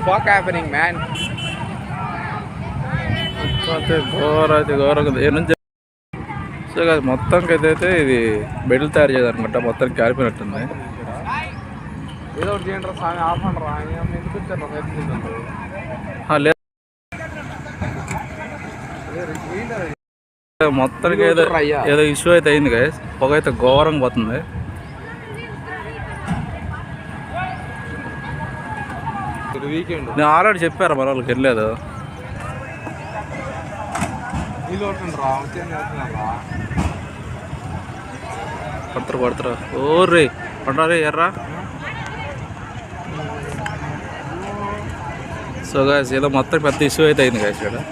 Fuck happening, man? ఘోరంగా ఏనుంచి so అది మొత్తానికి అయితే ఇది బెడ్లు తయారు చేయాలనుకుంటా. మొత్తానికి కాలిపోయినట్టుంది. ఏదో ఒకటి చేయండి రా స్వామి, ఆపండి రా. ఎందుకు వచ్చారు లేదు మొత్తానికి ఏదో ఇష్యూ అయితే అయింది గైస్. పొగ అయితే ఘోరంగా పోతుంది. వీకెండ్ నేను ఆల్రెడీ చెప్పారా మన వాళ్ళకి వెళ్ళలేదు. పడతారు ఓర్రీ పడాలి ఎర్రా. సో గాయస్ ఏదో మొత్తం పెద్ద ఇష్యూ అయితే అయింది గాయస్ ఇక్కడ.